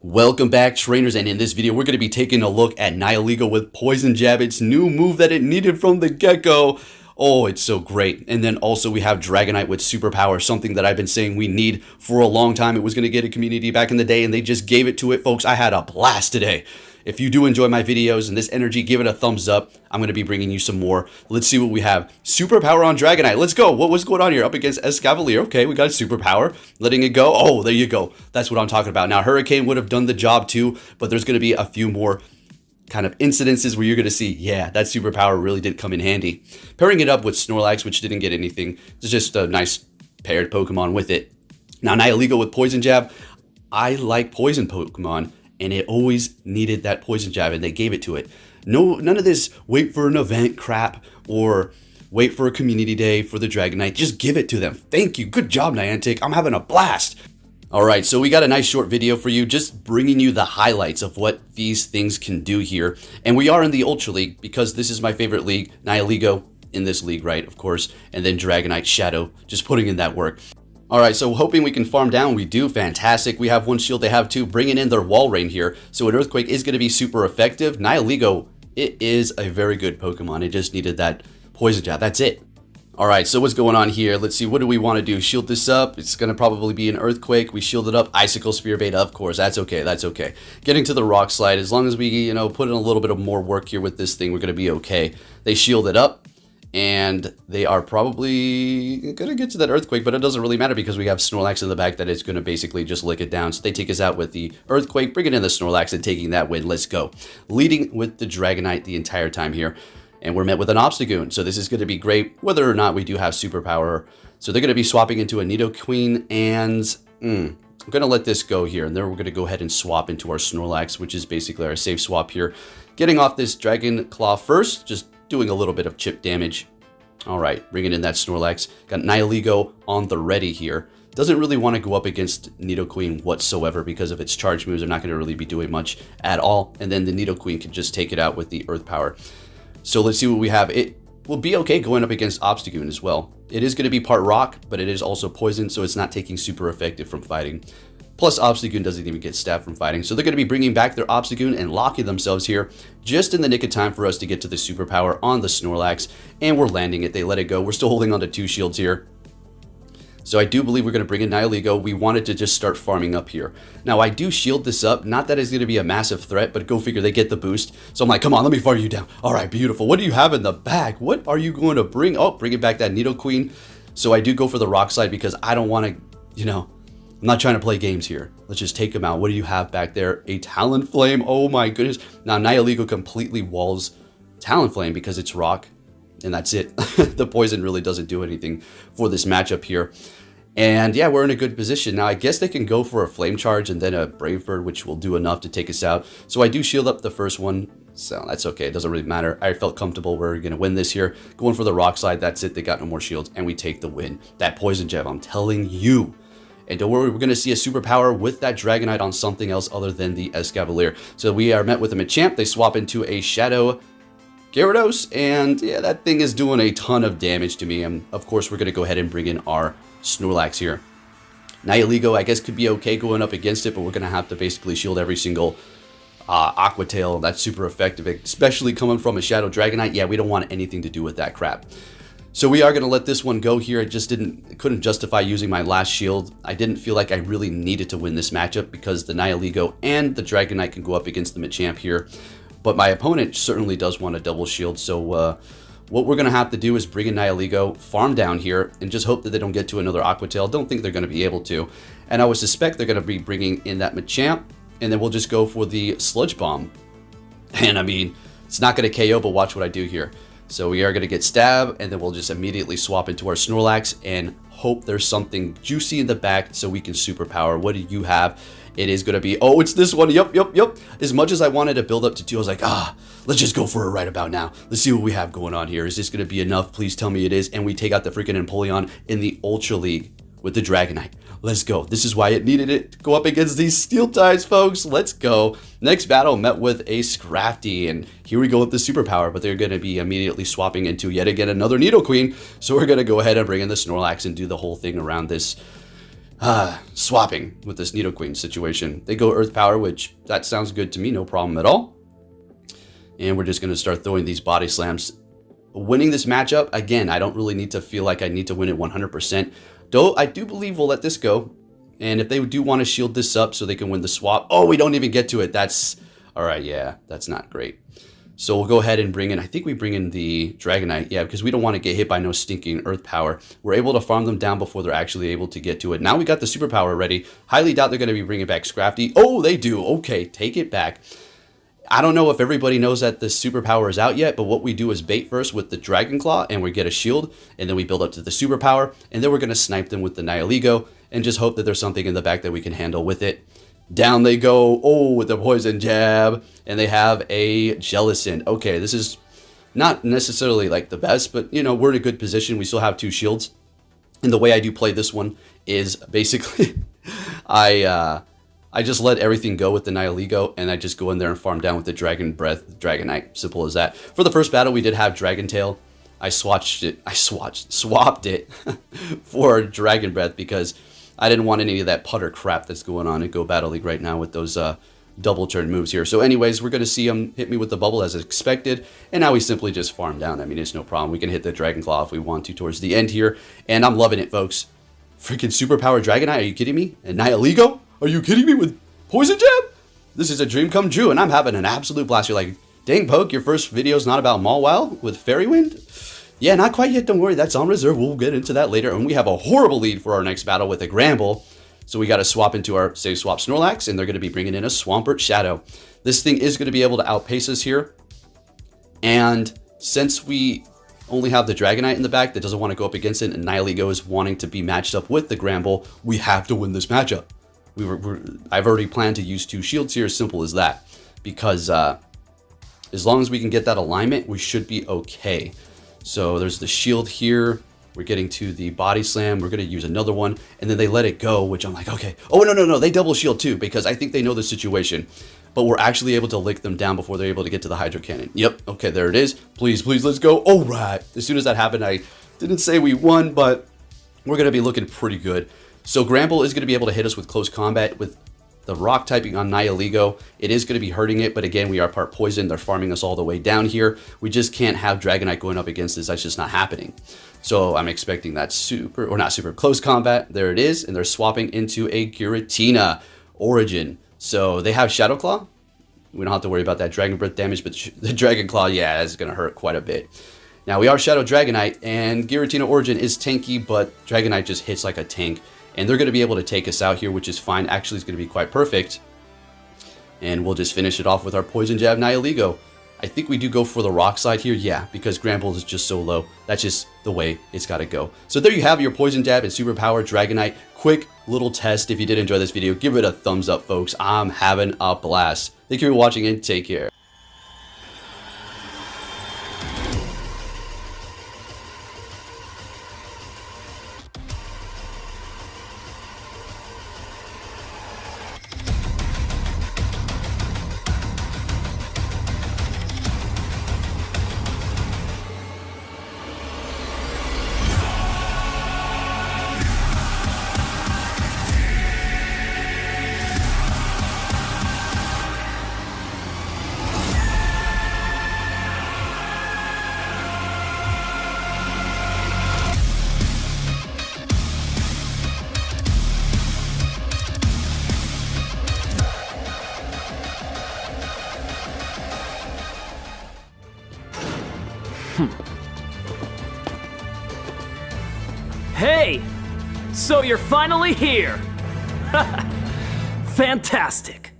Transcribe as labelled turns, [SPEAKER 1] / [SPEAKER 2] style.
[SPEAKER 1] Welcome back, trainers, and in this video we're going to be taking a look at Nihilego with Poison Jab, its new move that it needed from the get-go. Oh, it's so great. And then also we have Dragonite with Superpower, something that I've been saying we need for a long time. It was going to get a community back in the day, and they just gave it to it, folks. I had a blast today. If you do enjoy my videos and this energy, give it a thumbs up. I'm going to be bringing you some more. Let's see what we have. Superpower on Dragonite. Let's go. What's going on here? Up against Escavalier. Okay, we got Superpower. Letting it go. Oh, there you go. That's what I'm talking about. Now, Hurricane would have done the job too, but there's going to be a few more kind of incidences where you're going to see, yeah, that Superpower really did come in handy. Pairing it up with Snorlax, which didn't get anything. It's just a nice paired Pokemon with it. Now, Nihilego with Poison Jab. I like poison Pokemon, and it always needed that Poison Jab, and they gave it to it. None of this wait for an event crap or wait for a community day for the Dragonite. Just give it to them. Thank you. Good job, Niantic. I'm having a blast. All right, so we got a nice short video for you, just bringing you the highlights of what these things can do here. And we are in the Ultra League because this is my favorite league. Nihilego in this league, right, of course, and then Dragonite Shadow, just putting in that work. All right, so hoping we can farm down. We do. Fantastic. We have one shield. They have two. Bringing in their wall rain here. So an Earthquake is going to be super effective. Nihilego, it is a very good Pokemon. It just needed that Poison Jab. That's it. All right, so what's going on here? Let's see. What do we want to do? Shield this up. It's going to probably be an Earthquake. We shield it up. Icicle Spear Bait, of course. That's okay. That's okay. Getting to the Rock Slide. As long as we, put in a little bit of more work here with this thing, we're going to be okay. They shield it up. And they are probably going to get to that Earthquake, but it doesn't really matter because we have Snorlax in the back that is going to basically just lick it down. So they take us out with the Earthquake, bringing in the Snorlax and taking that win. Let's go. Leading with the Dragonite the entire time here. And we're met with an Obstagoon. So this is going to be great, whether or not we do have Superpower. So they're going to be swapping into a Nidoqueen, and I'm going to let this go here. And then we're going to go ahead and swap into our Snorlax, which is basically our safe swap here. Getting off this Dragon Claw first, just doing a little bit of chip damage. All right, bringing in that Snorlax. Got Nihilego on the ready here. Doesn't really want to go up against Nidoqueen whatsoever because of its charge moves are not going to really be doing much at all. And then the Nidoqueen can just take it out with the Earth Power. So let's see what we have. It will be okay going up against Obstagoon as well. It is going to be part rock, but it is also poison, so it's not taking super effective from fighting. Plus, Obstagoon doesn't even get stabbed from fighting. So they're going to be bringing back their Obstagoon and locking themselves here just in the nick of time for us to get to the Superpower on the Snorlax. And we're landing it. They let it go. We're still holding on to two shields here. So I do believe we're going to bring in Nihilego. We wanted to just start farming up here. Now, I do shield this up. Not that it's going to be a massive threat, but go figure, they get the boost. So I'm like, come on, let me farm you down. All right, beautiful. What do you have in the bag? What are you going to bring? Oh, bringing back that Nidoqueen. So I do go for the Rock Slide because I don't want to, I'm not trying to play games here. Let's just take them out. What do you have back there? A Talonflame. Oh my goodness. Now Nihilego completely walls Talonflame because it's rock. And that's it. The poison really doesn't do anything for this matchup here. And yeah, we're in a good position. Now I guess they can go for a Flame Charge and then a Brave Bird, which will do enough to take us out. So I do shield up the first one. So that's okay. It doesn't really matter. I felt comfortable. We're going to win this here. Going for the Rock Slide. That's it. They got no more shields. And we take the win. That Poison Jab, I'm telling you. And don't worry, we're going to see a Superpower with that Dragonite on something else other than the Escavalier. So we are met with a Machamp. They swap into a Shadow Gyarados. And yeah, that thing is doing a ton of damage to me. And of course, we're going to go ahead and bring in our Snorlax here. Nihilego, I guess, could be okay going up against it, but we're going to have to basically shield every single Aqua Tail. That's super effective, especially coming from a Shadow Dragonite. Yeah, we don't want anything to do with that crap. So we are going to let this one go here. I just couldn't justify using my last shield. I didn't feel like I really needed to win this matchup because the Nihilego and the Dragonite can go up against the Machamp here. But my opponent certainly does want a double shield. So what we're going to have to do is bring in Nihilego, farm down here, and just hope that they don't get to another Aqua Tail. Don't think they're going to be able to. And I would suspect they're going to be bringing in that Machamp. And then we'll just go for the Sludge Bomb. And I mean, it's not going to KO, but watch what I do here. So we are going to get stabbed, and then we'll just immediately swap into our Snorlax and hope there's something juicy in the back so we can Superpower. What do you have? It is going to be, oh, it's this one. Yep. As much as I wanted to build up to 2, I was like, let's just go for it right about now. Let's see what we have going on here. Is this going to be enough? Please tell me it is. And we take out the freaking Empoleon in the Ultra League with the Dragonite. Let's go. This is why it needed it to go up against these Steel Types, folks. Let's go. Next battle met with a Scrafty, and here we go with the Superpower, but they're going to be immediately swapping into yet again another Nidoqueen. So we're going to go ahead and bring in the Snorlax and do the whole thing around this swapping with this Nidoqueen situation. They go Earth Power, which that sounds good to me, no problem at all. And we're just going to start throwing these body slams. Winning this matchup, again, I don't really need to feel like I need to win it 100%. Though I do believe we'll let this go. And if they do want to shield this up so they can win the swap. Oh, we don't even get to it. That's... Alright, yeah, that's not great. So we'll go ahead and bring in... I think we bring in the Dragonite. Yeah, because we don't want to get hit by no stinking Earth Power. We're able to farm them down before they're actually able to get to it. Now we got the Superpower ready. Highly doubt they're going to be bringing back Scrafty. Oh, they do. Okay, take it back. I don't know if everybody knows that the Superpower is out yet, but what we do is bait first with the Dragon Claw, and we get a shield, and then we build up to the Superpower, and then we're going to snipe them with the Nihilego, and just hope that there's something in the back that we can handle with it. Down they go, oh, with the Poison Jab, and they have a Jellicent. Okay, this is not necessarily like the best, but, you know, we're in a good position. We still have 2 shields, and the way I do play this one is basically, I just let everything go with the Nihilego, and I just go in there and farm down with the Dragon Breath, Dragonite. Simple as that. For the first battle, we did have Dragon Tail. I swapped it for Dragon Breath because I didn't want any of that putter crap that's going on in Go Battle League right now with those double turn moves here. So anyways, we're going to see him hit me with the bubble as expected, and now we simply just farm down. I mean, it's no problem. We can hit the Dragon Claw if we want to towards the end here, and I'm loving it, folks. Freaking Superpower Dragonite, are you kidding me? And Nihilego? Are you kidding me with Poison Jab? This is a dream come true, and I'm having an absolute blast. You're like, dang, Poke, your first video's not about Mawile with Fairy Wind? Yeah, not quite yet, don't worry, that's on reserve. We'll get into that later, and we have a horrible lead for our next battle with a Gramble. So we got to swap into our Save Swap Snorlax, and they're going to be bringing in a Swampert Shadow. This thing is going to be able to outpace us here, and since we only have the Dragonite in the back that doesn't want to go up against it, and Nihilego is wanting to be matched up with the Gramble, we have to win this matchup. I've already planned to use 2 shields here, as simple as that, because as long as we can get that alignment, we should be okay. So there's the shield here. We're getting to the body slam. We're going to use another one, and then they let it go, which I'm like, okay. Oh, no, they double shield too, because I think they know the situation. But we're actually able to lick them down before they're able to get to the Hydro Cannon. Yep, okay, there it is. Please, let's go. All right. As soon as that happened, I didn't say we won, but we're going to be looking pretty good. So Gramble is going to be able to hit us with close combat with the rock typing on Nihilego. It is going to be hurting it, but again, we are part poison. They're farming us all the way down here. We just can't have Dragonite going up against this. That's just not happening. So I'm expecting that not super close combat. There it is, and they're swapping into a Giratina Origin. So they have Shadow Claw. We don't have to worry about that Dragon Breath damage, but the Dragon Claw, yeah, is going to hurt quite a bit. Now we are Shadow Dragonite, and Giratina Origin is tanky, but Dragonite just hits like a tank. And they're going to be able to take us out here, which is fine. Actually, it's going to be quite perfect. And we'll just finish it off with our Poison Jab Nihilego. I think we do go for the rock slide here. Yeah, because Gramble is just so low. That's just the way it's got to go. So there you have your Poison Jab and Superpower Dragonite. Quick little test. If you did enjoy this video, give it a thumbs up, folks. I'm having a blast. Thank you for watching, and take care.
[SPEAKER 2] Hey! So you're finally here! Fantastic!